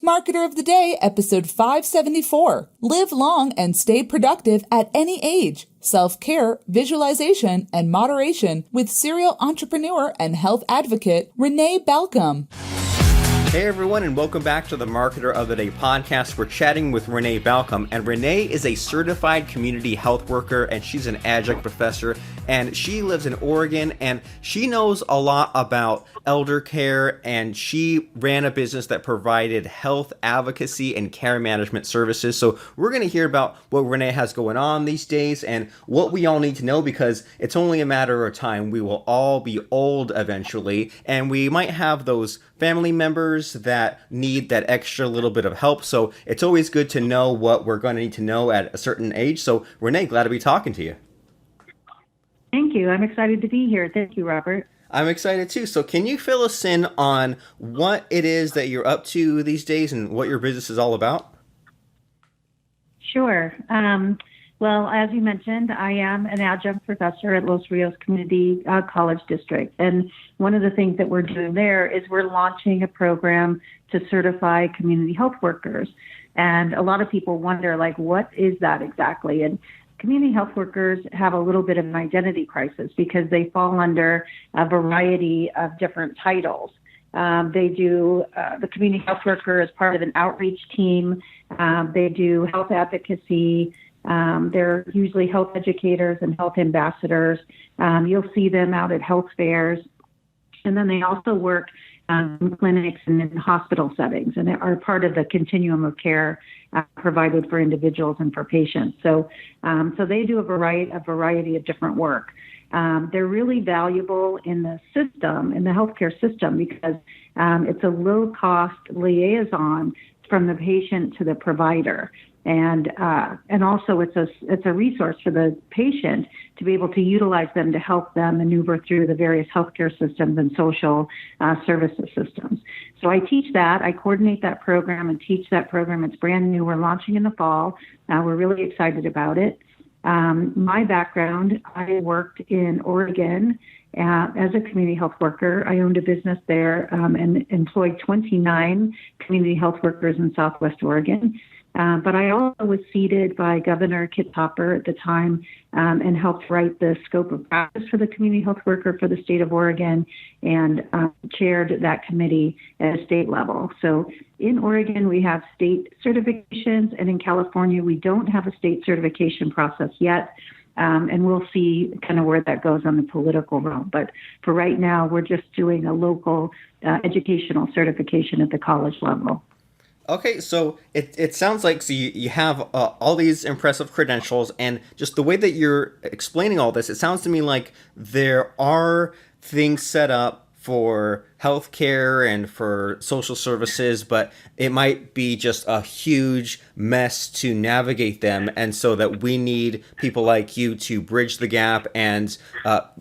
Marketer of the Day, episode 574. Live long and stay productive at any age. Self-care, visualization, and moderation with serial entrepreneur and health advocate Renee Balcom. Hey everyone, and welcome back to the Marketer of the Day podcast. We're chatting with Renee Balcom, and Renee is a certified community health worker, and she's an adjunct professor, and she lives in Oregon, and she knows a lot about elder care, and she ran a business that provided health advocacy and care management services. So we're going to hear about what Renee has going on these days and what we all need to know, because it's only a matter of time. We will all be old eventually, and we might have those family members that need that extra little bit of help. So it's always good to know what we're going to need to know at a certain age. So Renee, glad to be talking to you. Thank you. I'm excited to be here. Thank you, Robert. I'm excited too. So can you fill us in on what it is that you're up to these days and what your business is all about? Sure. Well, as you mentioned, I am an adjunct professor at Los Rios Community College District. And one of the things that we're doing there is we're launching a program to certify community health workers. And a lot of people wonder, like, what is that exactly? And community health workers have a little bit of an identity crisis because they fall under a variety of different titles. They do the community health worker as part of an outreach team. They do health advocacy. They're usually health educators and health ambassadors. You'll see them out at health fairs. And then they also work in clinics and in hospital settings and are part of the continuum of care provided for individuals and for patients. So they do a variety of different work. They're really valuable in the system, in the healthcare system, because it's a low-cost liaison from the patient to the provider. And also it's a resource for the patient to be able to utilize them to help them maneuver through the various healthcare systems and social services systems. So I teach that. I coordinate that program and teach that program. It's brand new. We're launching in the fall. We're really excited about it. My background, I worked in Oregon as a community health worker. I owned a business there and employed 29 community health workers in Southwest Oregon. But I also was seated by Governor Kit Topper at the time and helped write the scope of practice for the community health worker for the state of Oregon and chaired that committee at a state level. So in Oregon, we have state certifications, and in California, we don't have a state certification process yet. And we'll see kind of where that goes on the political realm. But for right now, we're just doing a local educational certification at the college level. Okay, so it sounds like you have all these impressive credentials, and just the way that you're explaining all this, it sounds to me like there are things set up for healthcare and for social services, but it might be just a huge mess to navigate them, and so that we need people like you to bridge the gap, and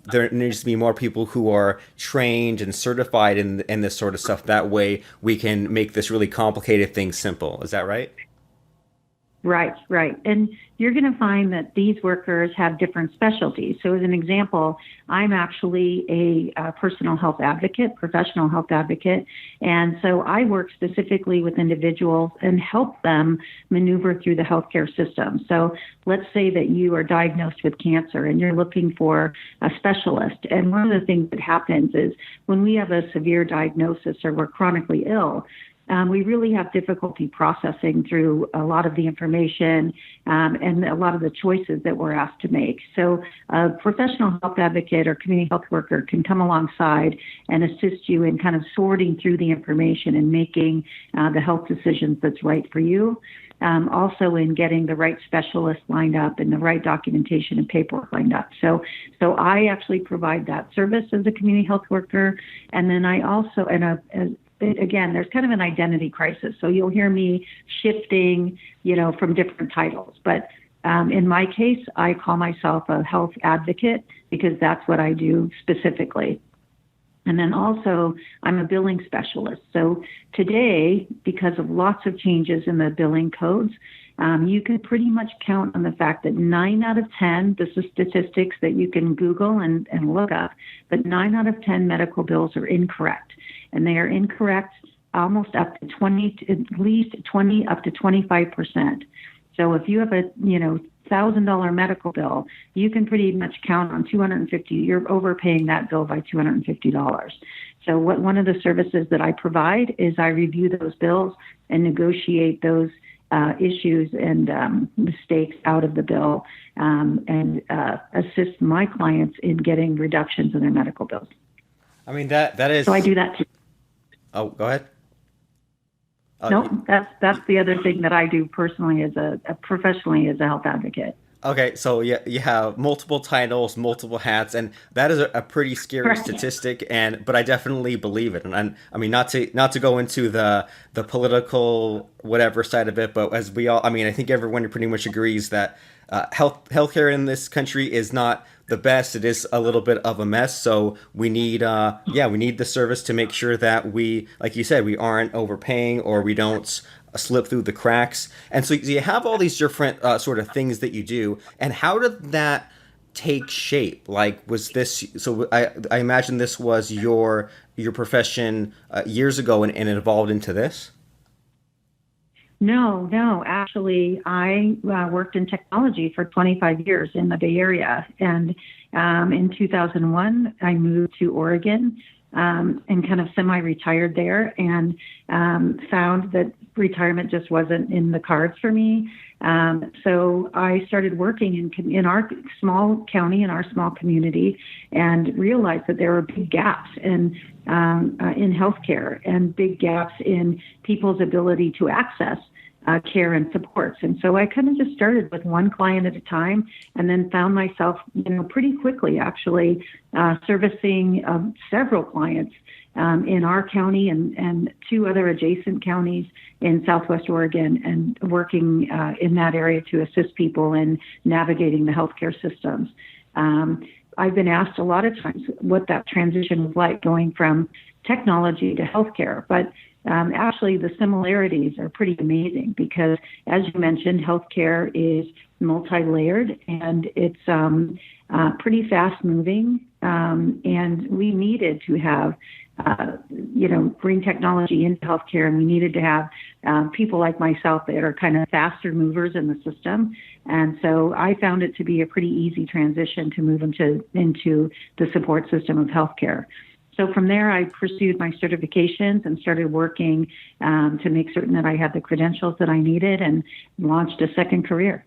there needs to be more people who are trained and certified in this sort of stuff. That way we can make this really complicated thing simple. Is that right? Right. And you're going to find that these workers have different specialties. So as an example, I'm actually a personal health advocate, professional health advocate. And so I work specifically with individuals and help them maneuver through the healthcare system. So let's say that you are diagnosed with cancer and you're looking for a specialist. And one of the things that happens is when we have a severe diagnosis or we're chronically ill, we really have difficulty processing through a lot of the information and a lot of the choices that we're asked to make. So a professional health advocate or community health worker can come alongside and assist you in kind of sorting through the information and making the health decisions that's right for you. Also in getting the right specialist lined up and the right documentation and paperwork lined up. So I actually provide that service as a community health worker. And then I also, again, there's kind of an identity crisis. So you'll hear me shifting, from different titles. But in my case, I call myself a health advocate because that's what I do specifically. And then also, I'm a billing specialist. So today, because of lots of changes in the billing codes, you can pretty much count on the fact that 9 out of 10, this is statistics that you can Google and look up, but 9 out of 10 medical bills are incorrect. And they are incorrect almost up to 20, at least 20, up to 25%. So if you have a, $1,000 medical bill, you can pretty much count on 250. You're overpaying that bill by $250. So one of the services that I provide is I review those bills and negotiate those issues and mistakes out of the bill, and assist my clients in getting reductions in their medical bills. I mean, that is. So I do that too. Oh, go ahead. No, that's the other thing that I do personally professionally as a health advocate. Okay, so yeah, you have multiple titles, multiple hats, and that is a pretty scary statistic. But I definitely believe it. And I mean, not to go into the political whatever side of it, but as we all, I mean, I think everyone pretty much agrees that healthcare in this country is not the best. It is a little bit of a mess. So we need the service to make sure that we, like you said, we aren't overpaying or we don't slip through the cracks. And so you have all these different sort of things that you do. And how did that take shape? Like, was this, so I imagine this was your profession years ago and it evolved into this? No. Actually, I worked in technology for 25 years in the Bay Area. And in 2001, I moved to Oregon and kind of semi-retired there, and found that retirement just wasn't in the cards for me. So I started working in our small county, in our small community, and realized that there were big gaps in healthcare and big gaps in people's ability to access care and supports. And so I kind of just started with one client at a time, and then found myself, pretty quickly actually servicing several clients in our county and two other adjacent counties in Southwest Oregon, and working in that area to assist people in navigating the healthcare systems. I've been asked a lot of times what that transition was like going from technology to healthcare, but actually the similarities are pretty amazing because, as you mentioned, healthcare is multi-layered and it's pretty fast-moving, and we needed to have bring technology into healthcare, and we needed to have people like myself that are kind of faster movers in the system. And so I found it to be a pretty easy transition to move into the support system of healthcare. So from there, I pursued my certifications and started working to make certain that I had the credentials that I needed, and launched a second career.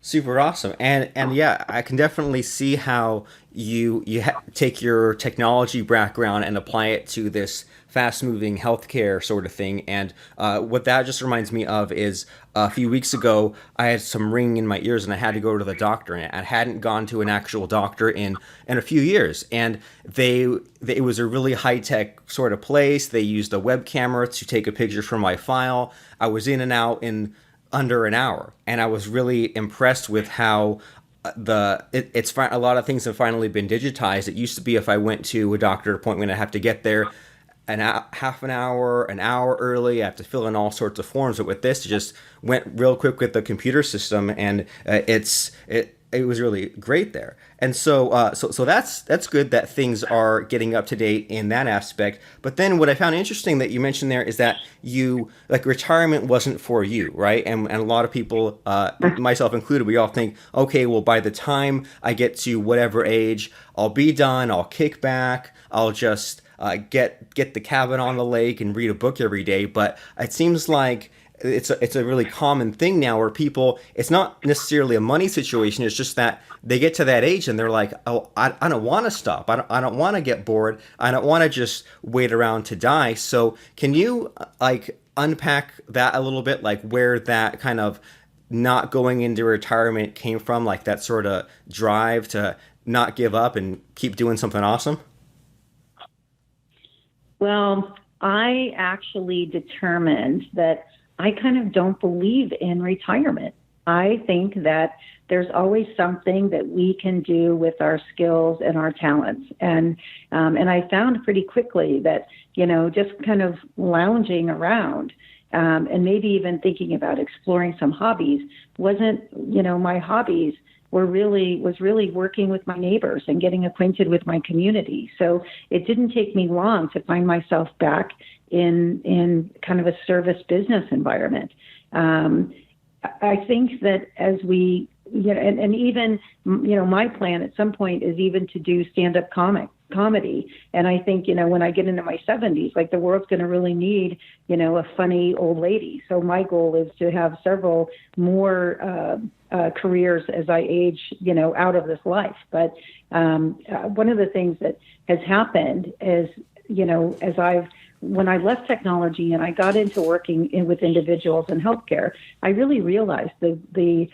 Super awesome. And yeah, I can definitely see how you take your technology background and apply it to this fast-moving healthcare sort of thing. And what that just reminds me of is a few weeks ago, I had some ringing in my ears and I had to go to the doctor. And I hadn't gone to an actual doctor in a few years. And it was a really high-tech sort of place. They used a web camera to take a picture from my file. I was in and out in under an hour, and I was really impressed with how a lot of things have finally been digitized. It used to be if I went to a doctor appointment, I'd have to get there half an hour early. I have to fill in all sorts of forms, but with this, it just went real quick with the computer system, and it was really great there. And so that's good that things are getting up to date in that aspect. But then what I found interesting that you mentioned there is that retirement wasn't for you, right? And a lot of people, myself included, we all think, okay, well, by the time I get to whatever age, I'll be done. I'll kick back. I'll just get the cabin on the lake and read a book every day. But it seems like it's a really common thing now where people, it's not necessarily a money situation. It's just that they get to that age and they're like, oh, I don't want to stop. I don't want to get bored. I don't want to just wait around to die. So can you unpack that a little bit, like where that kind of not going into retirement came from, like that sort of drive to not give up and keep doing something awesome? Well, I actually determined that I kind of don't believe in retirement. I think that there's always something that we can do with our skills and our talents. And I found pretty quickly that, just kind of lounging around and maybe even thinking about exploring some hobbies wasn't, my hobbies was really working with my neighbors and getting acquainted with my community. So it didn't take me long to find myself back in kind of a service business environment. I think that as we, and even, my plan at some point is even to do stand-up comedy. And I think, when I get into my 70s, like the world's going to really need, a funny old lady. So my goal is to have several more careers as I age, out of this life. But one of the things that has happened is, when I left technology and I got into working with individuals in healthcare, I really realized the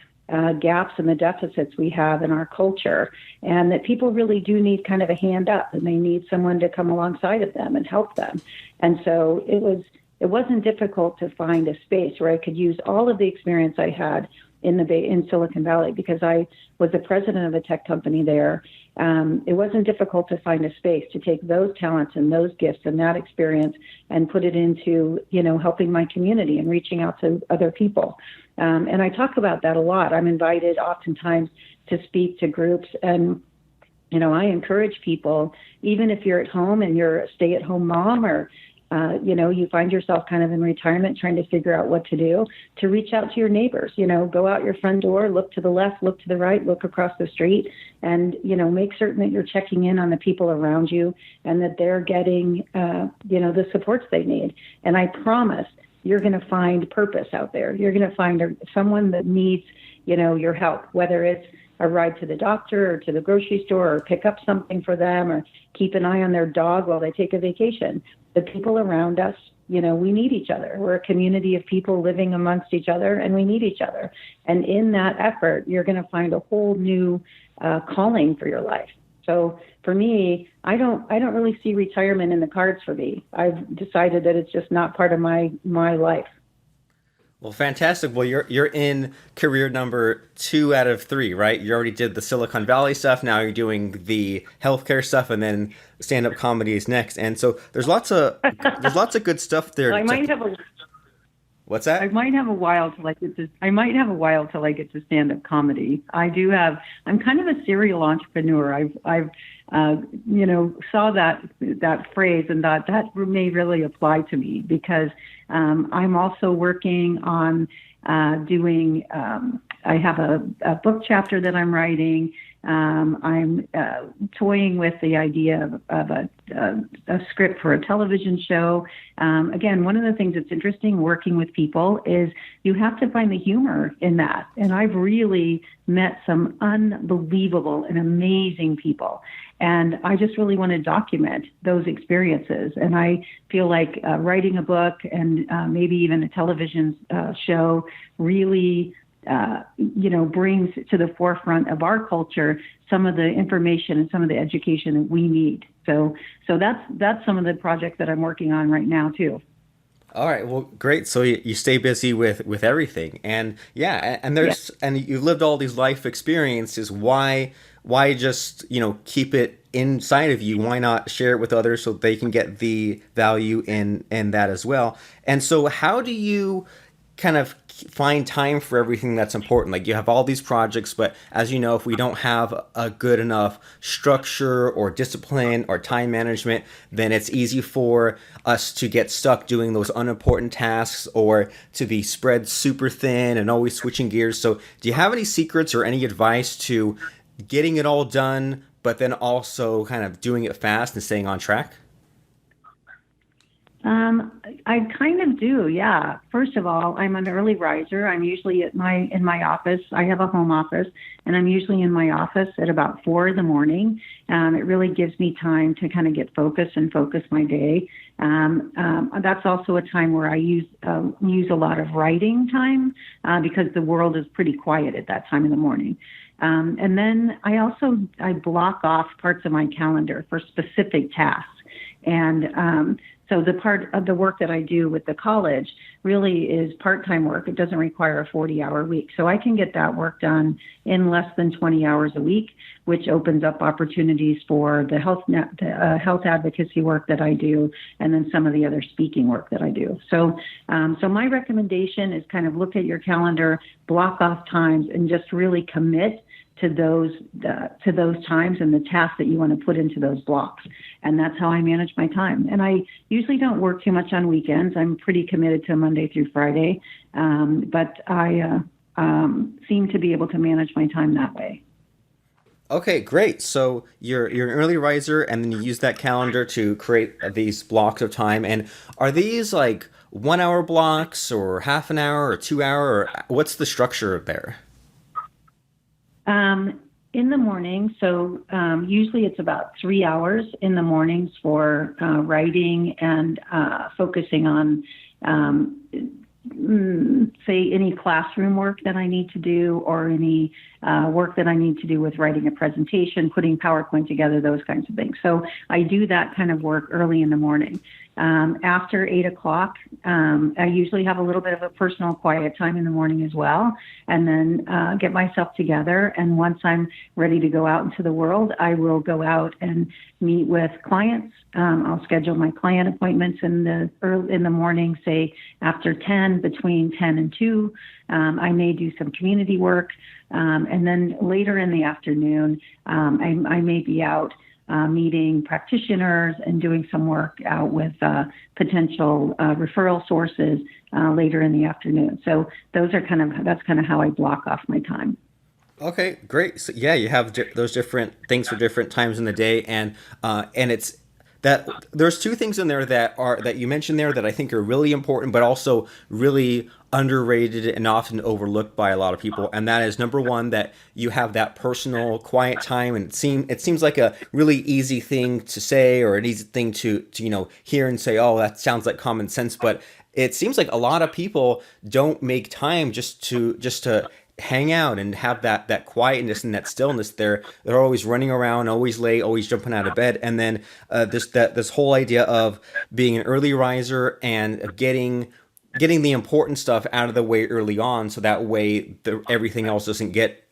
gaps and the deficits we have in our culture, and that people really do need kind of a hand up, and they need someone to come alongside of them and help them. And so it wasn't difficult to find a space where I could use all of the experience I had in Silicon Valley, because I was the president of a tech company there. It wasn't difficult to find a space to take those talents and those gifts and that experience and put it into, helping my community and reaching out to other people. And I talk about that a lot. I'm invited oftentimes to speak to groups, and I encourage people, even if you're at home and you're a stay-at-home mom, or you find yourself kind of in retirement trying to figure out what to do, to reach out to your neighbors. Go out your front door, look to the left, look to the right, look across the street, and, make certain that you're checking in on the people around you and that they're getting, the supports they need. And I promise you're going to find purpose out there. You're going to find someone that needs, your help, whether it's a ride to the doctor or to the grocery store, or pick up something for them, or keep an eye on their dog while they take a vacation. The people around us, we need each other. We're a community of people living amongst each other, and we need each other. And in that effort, you're going to find a whole new calling for your life. So for me, I don't really see retirement in the cards for me. I've decided that it's just not part of my life. Well, fantastic. Well, you're in career number 2 out of 3, right? You already did the Silicon Valley stuff. Now you're doing the healthcare stuff, and then stand-up comedy is next. And so there's lots of good stuff there. What's that? I might have a while till I get to stand-up comedy. I'm kind of a serial entrepreneur. I've saw that phrase and thought that may really apply to me, because I'm also working on doing. I have a book chapter that I'm writing. I'm toying with the idea of a script for a television show. Again, one of the things that's interesting working with people is you have to find the humor in that. And I've really met some unbelievable and amazing people. And I just really want to document those experiences. And I feel like writing a book and maybe even a television show really brings to the forefront of our culture some of the information and some of the education that we need. So that's some of the projects that I'm working on right now too. All right. Well, great. So you stay busy with everything, and and you've lived all these life experiences. Why just keep it inside of you? Why not share it with others so they can get the value in that as well? And so how do you kind of find time for everything that's important? Like, you have all these projects, but as you know, if we don't have a good enough structure or discipline or time management, then it's easy for us to get stuck doing those unimportant tasks, or to be spread super thin and always switching gears. So do you have any secrets or any advice to getting it all done, but then also kind of doing it fast and staying on track? I kind of do, yeah. First of all, I'm an early riser. I'm usually in my office. I have a home office, and I'm usually in my office at about 4 a.m. It really gives me time to kind of get focused and focus my day. That's also a time where I use a lot of writing time because the world is pretty quiet at that time in the morning. And then I block off parts of my calendar for specific tasks. And so the part of the work that I do with the college really is part-time work. It doesn't require a 40-hour week. So I can get that work done in less than 20 hours a week, which opens up opportunities for the health advocacy work that I do, and then some of the other speaking work that I do. So my recommendation is kind of look at your calendar, block off times, and just really commit to those times and the tasks that you want to put into those blocks. And that's how I manage my time. And I usually don't work too much on weekends. I'm pretty committed to Monday through Friday, but I seem to be able to manage my time that way. Okay, great. So you're an early riser, and then you use that calendar to create these blocks of time. And are these like 1 hour blocks or half an hour or 2 hour, or what's the structure there? In the morning, so usually it's about 3 hours in the mornings for writing and focusing on say any classroom work that I need to do, or any work that I need to do with writing a presentation, putting PowerPoint together, those kinds of things. So I do that kind of work early in the morning. After 8 o'clock, I usually have a little bit of a personal quiet time in the morning as well, and then get myself together. And once I'm ready to go out into the world, I will go out and meet with clients. I'll schedule my client appointments in the morning, say after 10, between 10 and 2. I may do some community work. And then later in the afternoon, I may be out meeting practitioners and doing some work out with potential referral sources later in the afternoon. So that's kind of how I block off my time. Okay, great. So yeah, you have those different things for different times in the day, and it's that there's two things in there that you mentioned there that I think are really important, but also really underrated and often overlooked by a lot of people. And that is, number one, that you have that personal quiet time, and it seems like a really easy thing to say, or an easy thing to hear and say, oh, that sounds like common sense, but it seems like a lot of people don't make time just to hang out and have that quietness and that stillness. They're always running around, always late, always jumping out of bed. And then this whole idea of being an early riser and getting the important stuff out of the way early on, so that way everything else doesn't get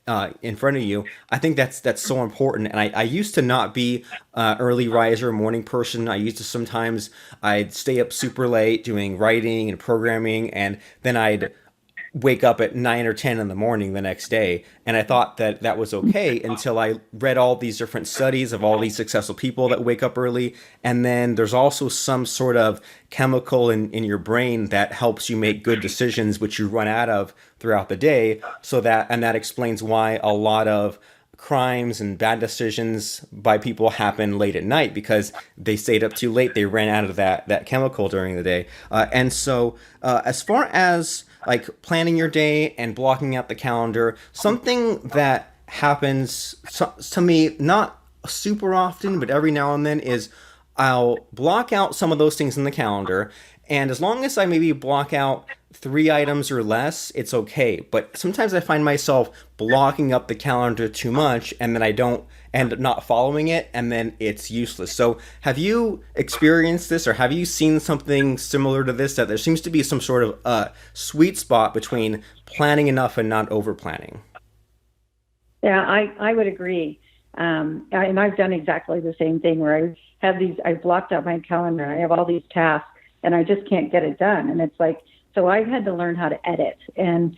in front of you. I think that's so important. And I used to not be early riser, morning person. I used to sometimes I'd stay up super late doing writing and programming, and then I'd wake up at 9 or 10 in the morning the next day. And I thought that was okay until I read all these different studies of all these successful people that wake up early. And then there's also some sort of chemical in your brain that helps you make good decisions, which you run out of throughout the day. And that explains why a lot of crimes and bad decisions by people happen late at night, because they stayed up too late. They ran out of that chemical during the day. And so as far as like planning your day and blocking out the calendar, something that happens to me, not super often, but every now and then, is I'll block out some of those things in the calendar. And as long as I maybe block out 3 items or less, it's okay. But sometimes I find myself blocking up the calendar too much, and then I don't end up not following it, and then it's useless. So have you experienced this, or have you seen something similar to this, that there seems to be some sort of sweet spot between planning enough and not over planning? Yeah, I would agree. And I've done exactly the same thing, where I've blocked out my calendar. I have all these tasks, and I just can't get it done. And it's like, so I've had to learn how to edit and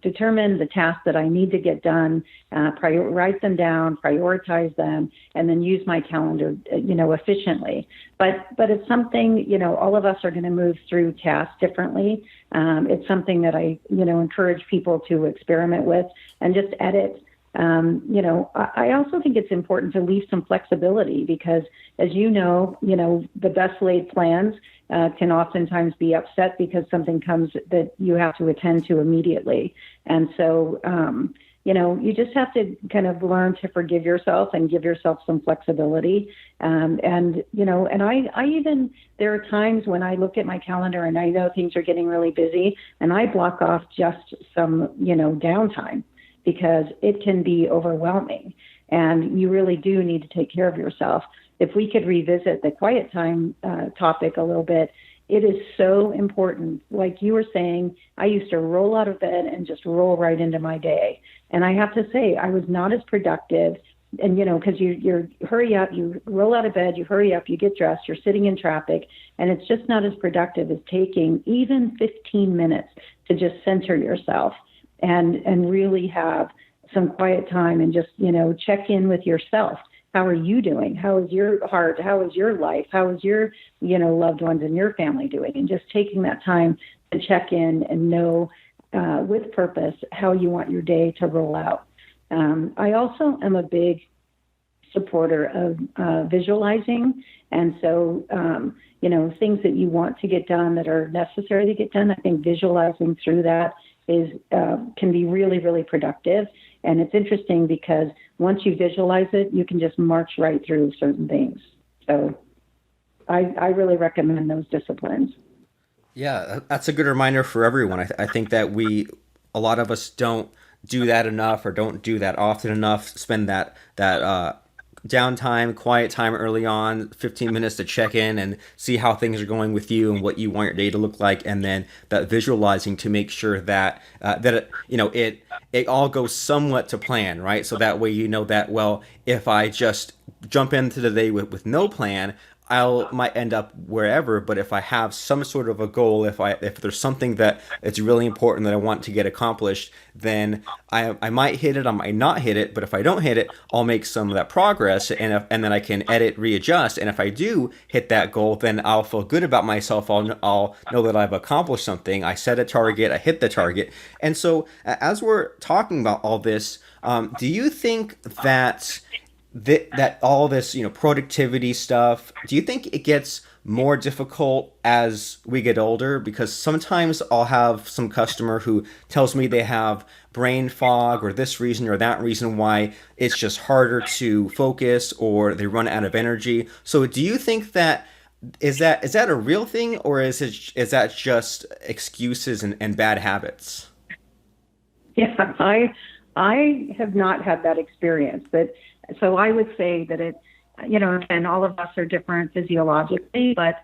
determine the tasks that I need to get done, write them down, prioritize them, and then use my calendar, efficiently. But it's something, all of us are going to move through tasks differently. It's something that I, encourage people to experiment with and just edit. I also think it's important to leave some flexibility, because, as the best laid plans can oftentimes be upset because something comes that you have to attend to immediately. And so, you just have to kind of learn to forgive yourself and give yourself some flexibility. And I even, there are times when I look at my calendar and I know things are getting really busy, and I block off just some, downtime, because it can be overwhelming, and you really do need to take care of yourself. If we could revisit the quiet time topic a little bit, it is so important. Like you were saying, I used to roll out of bed and just roll right into my day. And I have to say, I was not as productive. And, because you hurry up, you roll out of bed, you hurry up, you get dressed, you're sitting in traffic, and it's just not as productive as taking even 15 minutes to just center yourself and really have some quiet time and just, check in with yourself. How are you doing? How is your heart? How is your life? How is your, loved ones and your family doing? And just taking that time to check in and know with purpose how you want your day to roll out. I also am a big supporter of visualizing. And so, things that you want to get done that are necessary to get done, I think visualizing through that can be really, really productive. And it's interesting because once you visualize it, you can just march right through certain things. So I really recommend those disciplines. Yeah, that's a good reminder for everyone. I think that a lot of us don't do that enough or don't do that often enough, spend that downtime, quiet time early on, 15 minutes to check in and see how things are going with you and what you want your day to look like, and then that visualizing to make sure that it all goes somewhat to plan, right? So that way that, well, if I just jump into the day with no plan, might end up wherever. But if I have some sort of a goal, if there's something that it's really important that I want to get accomplished, then I might hit it, I might not hit it. But if I don't hit it, I'll make some of that progress, and then I can edit, readjust. And if I do hit that goal, then I'll feel good about myself. I'll know that I've accomplished something. I set a target, I hit the target. And so as we're talking about all this, do you think that all this, productivity stuff, do you think it gets more difficult as we get older? Because sometimes I'll have some customer who tells me they have brain fog or this reason or that reason why it's just harder to focus or they run out of energy. So do you think that is that a real thing, or is that just excuses and bad habits? Yeah, I have not had that experience, but so I would say that and all of us are different physiologically, but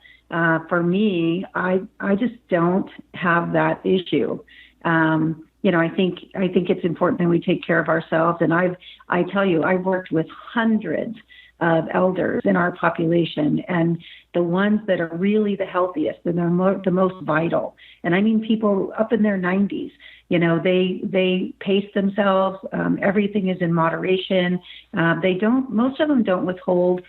for me, I just don't have that issue. I think it's important that we take care of ourselves. And I tell you, I've worked with hundreds of elders in our population, and the ones that are really the healthiest and the most vital. And I mean people up in their 90s. They pace themselves. Everything is in moderation. Most of them don't withhold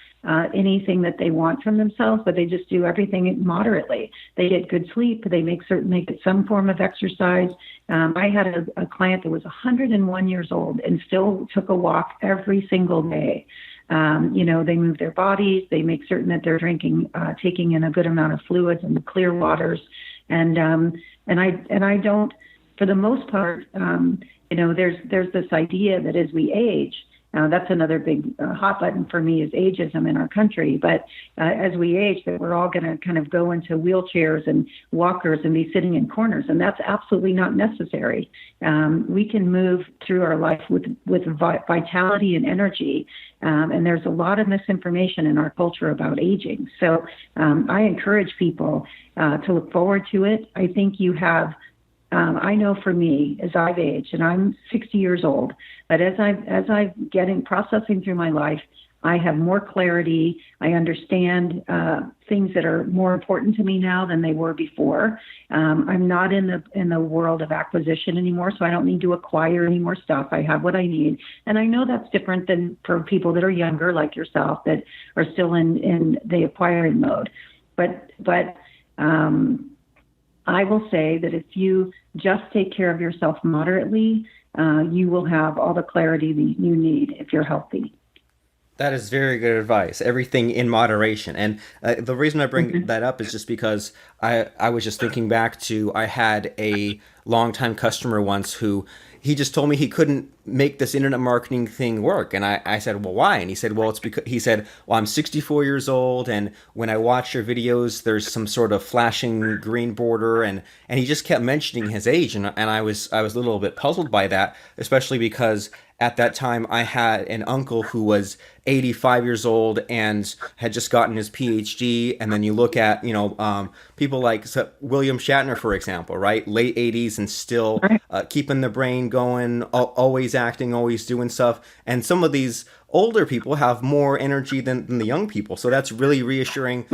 anything that they want from themselves, but they just do everything moderately. They get good sleep. They make certain they get some form of exercise. I had a client that was 101 years old and still took a walk every single day. They move their bodies. They make certain that they're taking in a good amount of fluids and clear waters. And I don't. For the most part, there's this idea that as we age, that's another big hot button for me is ageism in our country. But as we age, that we're all going to kind of go into wheelchairs and walkers and be sitting in corners, and that's absolutely not necessary. We can move through our life with vitality and energy, and there's a lot of misinformation in our culture about aging. So I encourage people to look forward to it. I think you have. I know for me, as I've aged, and I'm 60 years old, but as I'm processing through my life, I have more clarity. I understand things that are more important to me now than they were before. I'm not in the world of acquisition anymore, so I don't need to acquire any more stuff. I have what I need, and I know that's different than for people that are younger, like yourself, that are still in the acquiring mode. But I will say that if you just take care of yourself moderately, you will have all the clarity that you need if you're healthy. That is very good advice. Everything in moderation. And the reason I bring that up is just because I was just thinking back to, I had a longtime customer once who he just told me he couldn't make this internet marketing thing work. And I said, well, why? And he said, well, it's because I'm 64 years old. And when I watch your videos, there's some sort of flashing green border. And he just kept mentioning his age. And I was a little bit puzzled by that, especially because at that time I had an uncle who was 85 years old and had just gotten his PhD. And then you look at, people like William Shatner, for example, right? Late 80s and still keeping the brain going, always acting, always doing stuff. And some of these older people have more energy than the young people. So that's really reassuring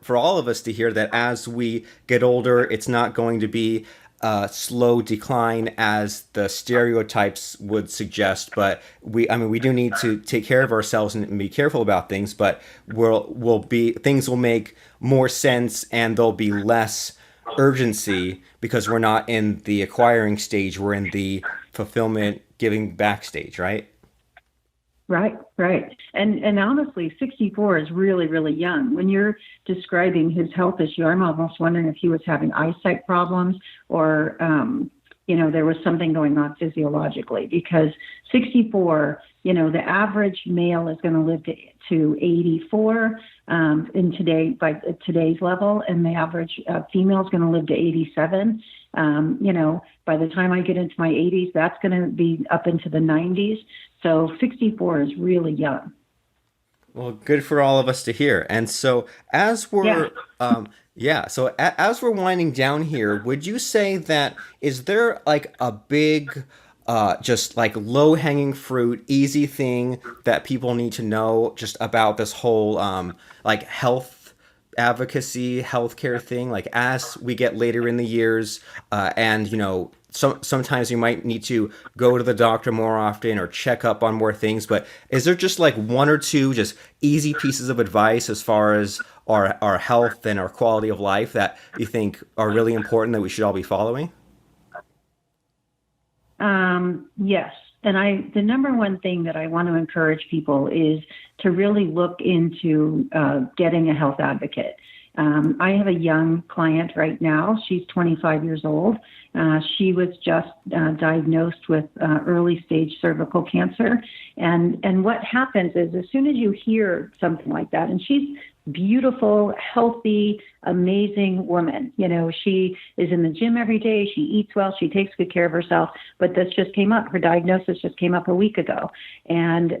for all of us to hear that as we get older, it's not going to be slow decline as the stereotypes would suggest. But we do need to take care of ourselves and be careful about things. But things will make more sense, and there'll be less urgency because we're not in the acquiring stage. We're in the fulfillment, giving back stage, right? Right, right. And honestly, 64 is really, really young. When you're describing his health issue, I'm almost wondering if he was having eyesight problems or, there was something going on physiologically, because 64, the average male is going to live to 84 by today's level, and the average female is going to live to 87. By the time I get into my 80s, that's going to be up into the 90s. So 64 is really young. Well, good for all of us to hear. And so as we're as we're winding down here, would you say that is there like a big just like low hanging fruit, easy thing that people need to know just about this whole like health advocacy, healthcare thing? Like as we get later in the years, and sometimes you might need to go to the doctor more often or check up on more things, but is there just like one or two just easy pieces of advice as far as our health and our quality of life that you think are really important that we should all be following? Yes. And the number one thing that I want to encourage people is to really look into getting a health advocate. I have a young client right now. She's 25 years old. She was just diagnosed with early stage cervical cancer. And what happens is as soon as you hear something like that, and she's beautiful, healthy, amazing woman. She is in the gym every day. She eats well. She takes good care of herself. But this just came up. Her diagnosis just came up a week ago. And,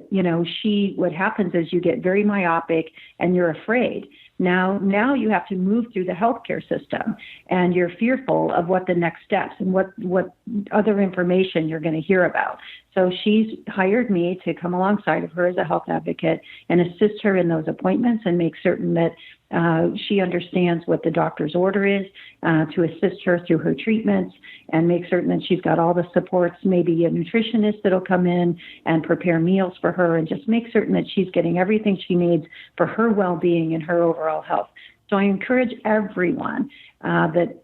what happens is you get very myopic and you're afraid. Now you have to move through the healthcare system, and you're fearful of what the next steps and what other information you're going to hear about. So she's hired me to come alongside of her as a health advocate and assist her in those appointments and make certain that she understands what the doctor's order is, to assist her through her treatments and make certain that she's got all the supports, maybe a nutritionist that'll come in and prepare meals for her, and just make certain that she's getting everything she needs for her well-being and her overall health. So I encourage everyone that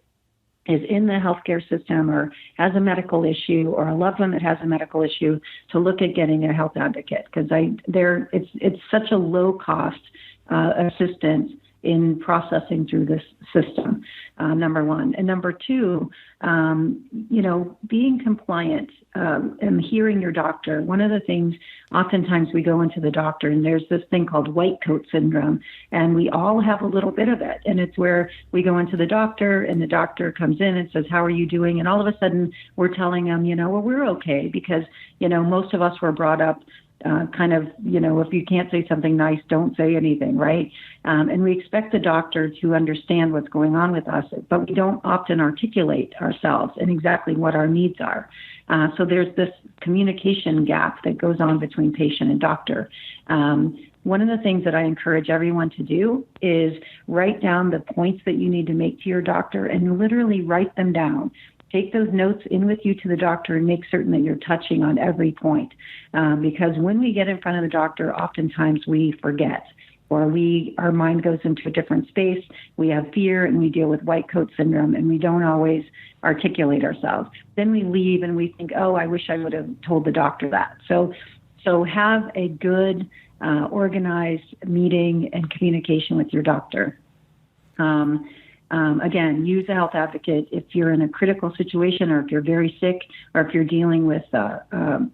is in the healthcare system or has a medical issue or a loved one that has a medical issue to look at getting a health advocate, because it's such a low cost assistance in processing through this system, number one. And number two, being compliant and hearing your doctor. One of the things, oftentimes we go into the doctor and there's this thing called white coat syndrome, and we all have a little bit of it. And it's where we go into the doctor and the doctor comes in and says, how are you doing? And all of a sudden we're telling them, well, we're okay, because, most of us were brought up if you can't say something nice, don't say anything, right? And we expect the doctor to understand what's going on with us, but we don't often articulate ourselves and exactly what our needs are. So there's this communication gap that goes on between patient and doctor. One of the things that I encourage everyone to do is write down the points that you need to make to your doctor and literally write them down. Take those notes in with you to the doctor and make certain that you're touching on every point. Because when we get in front of the doctor, oftentimes we forget, or our mind goes into a different space. We have fear and we deal with white coat syndrome, and we don't always articulate ourselves. Then we leave and we think, oh, I wish I would have told the doctor that. So have a good, organized meeting and communication with your doctor. Again, use a health advocate if you're in a critical situation, or if you're very sick, or if you're dealing with a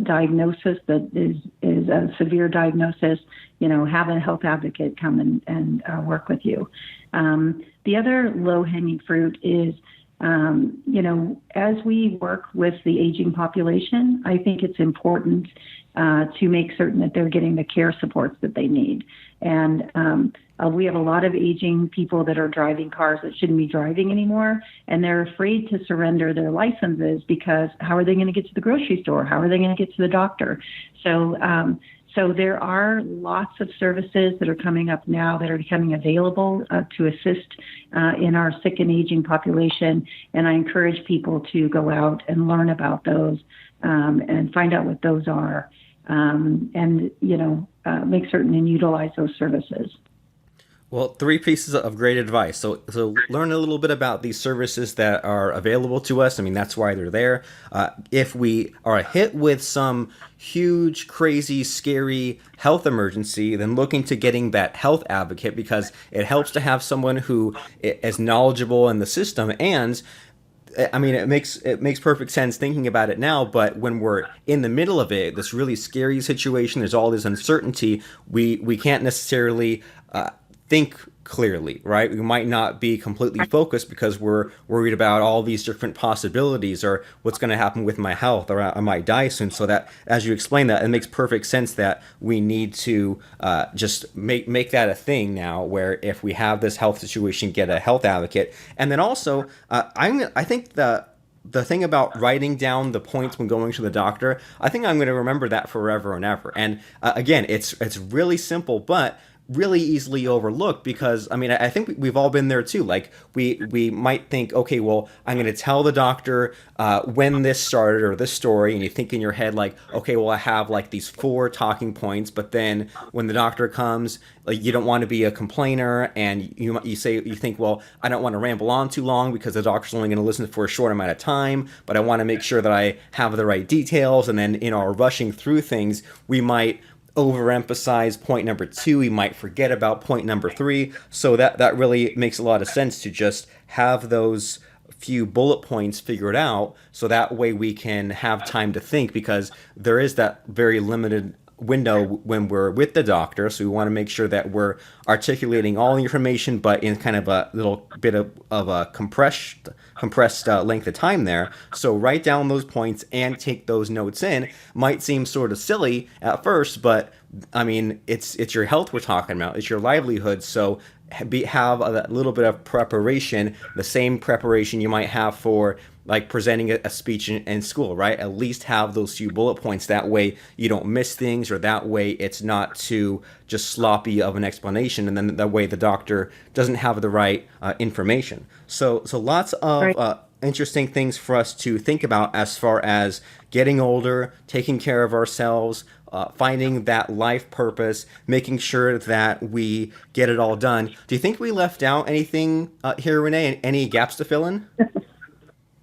diagnosis that is a severe diagnosis. Have a health advocate come and work with you. The other low-hanging fruit is, as we work with the aging population, I think it's important to make certain that they're getting the care supports that they need. And we have a lot of aging people that are driving cars that shouldn't be driving anymore, and they're afraid to surrender their licenses because how are they going to get to the grocery store? How are they going to get to the doctor? So So there are lots of services that are coming up now that are becoming available to assist in our sick and aging population. And I encourage people to go out and learn about those and find out what those are and, make certain and utilize those services. Well, three pieces of great advice. So learn a little bit about these services that are available to us. I mean, that's why they're there. If we are hit with some huge, crazy, scary health emergency, then look into getting that health advocate, because it helps to have someone who is knowledgeable in the system. And I mean, it makes perfect sense thinking about it now, but when we're in the middle of it, this really scary situation, there's all this uncertainty, we can't necessarily think clearly, right? We might not be completely focused because we're worried about all these different possibilities, or what's going to happen with my health, or I might die soon. So that, as you explained that, it makes perfect sense that we need to just make that a thing now, where if we have this health situation, get a health advocate. And then also, I think the thing about writing down the points when going to the doctor, I think I'm going to remember that forever and ever. And again, it's really simple, but really easily overlooked, because I mean, I think we've all been there too. Like we might think, okay, well, I'm going to tell the doctor when this started or this story, and you think in your head like, okay, well, I have like these 4 talking points, but then when the doctor comes, like, you don't want to be a complainer, and you think, well, I don't want to ramble on too long because the doctor's only going to listen for a short amount of time, but I want to make sure that I have the right details. And then in our rushing through things, we might overemphasize point number 2, we might forget about point number 3. So that really makes a lot of sense to just have those few bullet points figured out, so that way we can have time to think, because there is that very limited window when we're with the doctor. So we want to make sure that we're articulating all the information, but in kind of a little bit of a compressed length of time there. So write down those points and take those notes in. Might seem sort of silly at first, but I mean, it's your health we're talking about. It's your livelihood. So have a little bit of preparation, the same preparation you might have for like presenting a speech in school, right? At least have those few bullet points. That way you don't miss things, or that way it's not too just sloppy of an explanation, and then that way the doctor doesn't have the right information. So lots of interesting things for us to think about as far as getting older, taking care of ourselves, finding that life purpose, making sure that we get it all done. Do you think we left out anything here, Renee? Any gaps to fill in?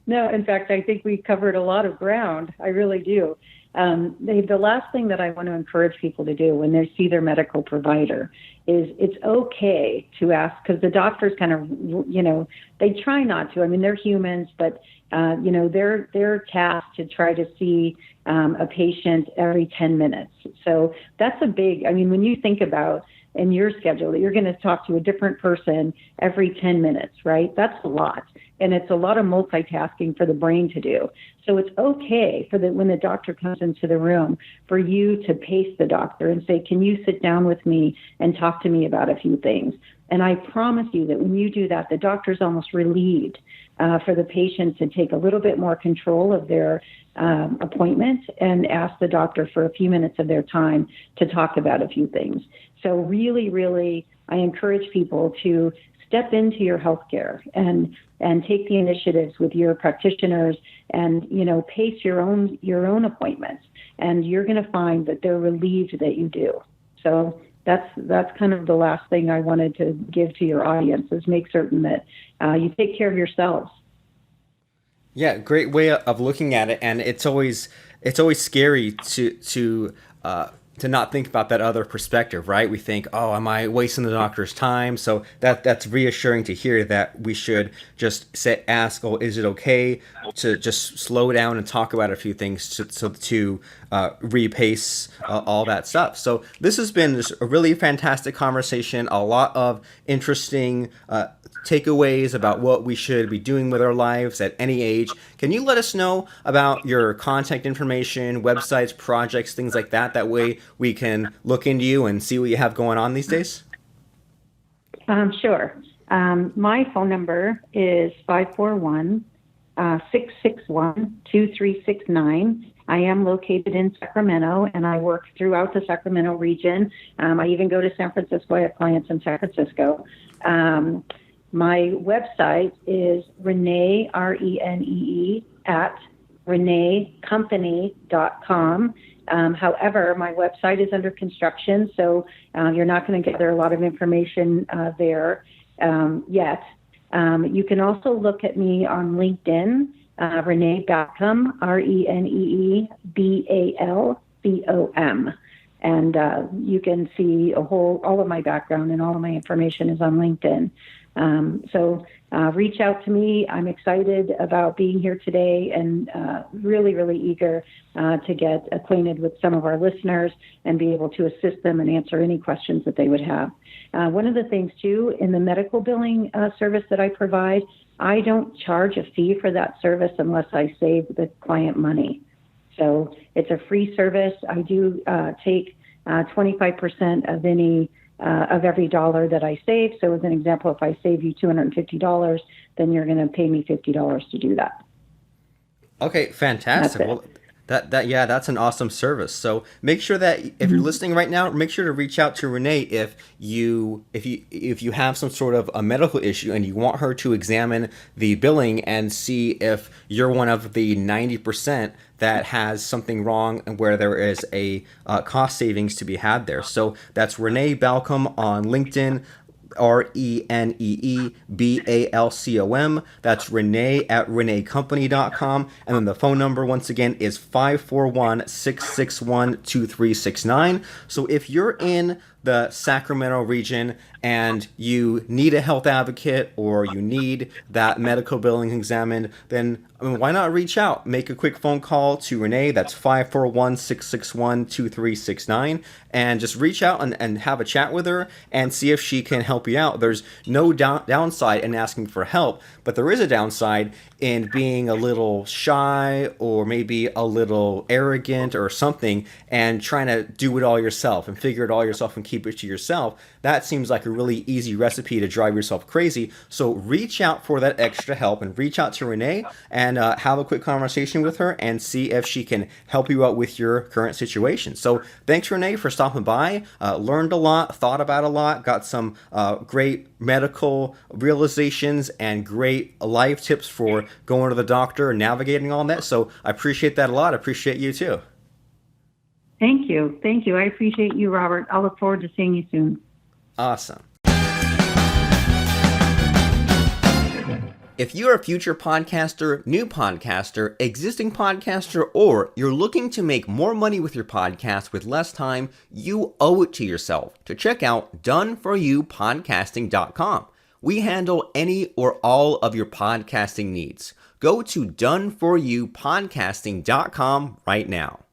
No, in fact, I think we covered a lot of ground. I really do. The last thing that I want to encourage people to do when they see their medical provider is it's okay to ask, because the doctors kind of, they try not to. I mean, they're humans, but, they're tasked to try to see a patient every 10 minutes. So that's when you think about in your schedule that you're going to talk to a different person every 10 minutes, right? That's a lot. And it's a lot of multitasking for the brain to do. So it's okay when the doctor comes into the room for you to pace the doctor and say, can you sit down with me and talk to me about a few things? And I promise you that when you do that, the doctor's almost relieved for the patient to take a little bit more control of their appointment and ask the doctor for a few minutes of their time to talk about a few things. So really, really, I encourage people to step into your healthcare and take the initiatives with your practitioners and, pace your own appointments. And you're going to find that they're relieved that you do. So that's kind of the last thing I wanted to give to your audience, is make certain that you take care of yourselves. Yeah, great way of looking at it. And it's always scary to not think about that other perspective, right? We think, oh, am I wasting the doctor's time? So that's reassuring to hear that we should just ask, oh, is it okay to just slow down and talk about a few things to repace all that stuff. So this has been just a really fantastic conversation, a lot of interesting takeaways about what we should be doing with our lives at any age. Can you let us know about your contact information, websites, projects, things like that? That way we can look into you and see what you have going on these days? Sure. My phone number is 541 661-2369. I am located in Sacramento, and I work throughout the Sacramento region. I even go to San Francisco. I have clients in San Francisco. My website is Renee, Renee, at reneecompany.com. However, my website is under construction, so you're not going to gather a lot of information there yet. You can also look at me on LinkedIn, Renee Balcom, Renee Balcom. And you can see all of my background, and all of my information is on LinkedIn. So reach out to me. I'm excited about being here today, and really, really eager to get acquainted with some of our listeners and be able to assist them and answer any questions that they would have. One of the things, too, in the medical billing service that I provide, I don't charge a fee for that service unless I save the client money. So it's a free service. I do take 25% of every dollar that I save. So as an example, if I save you $250, then you're going to pay me $50 to do that. Okay, fantastic. Well, that's an awesome service. So make sure that if you're listening right now, make sure to reach out to Renee if you have some sort of a medical issue and you want her to examine the billing and see if you're one of the 90% that has something wrong and where there is a cost savings to be had there. So that's Renee Balcom on LinkedIn. ReneeBalcom. That's Renee at reneecompany.com. And then the phone number, once again, is 541-661-2369. So if you're in the Sacramento region and you need a health advocate or you need that medical billing examined, then why not reach out? Make a quick phone call to Renee. That's 541-661-2369. And just reach out and have a chat with her and see if she can help you out. There's no downside in asking for help, but there is a downside in being a little shy or maybe a little arrogant or something and trying to do it all yourself and figure it all yourself and keep it to yourself. That seems like a really easy recipe to drive yourself crazy. So reach out for that extra help and reach out to Renee and have a quick conversation with her and see if she can help you out with your current situation. So thanks, Renee, for stopping by. Learned a lot, thought about a lot, got some great medical realizations and great life tips for going to the doctor and navigating all that. So I appreciate that a lot. I appreciate you too. Thank you. Thank you. I appreciate you, Robert. I'll look forward to seeing you soon. Awesome. If you're a future podcaster, new podcaster, existing podcaster, or you're looking to make more money with your podcast with less time, you owe it to yourself to check out doneforyoupodcasting.com. We handle any or all of your podcasting needs. Go to doneforyoupodcasting.com right now.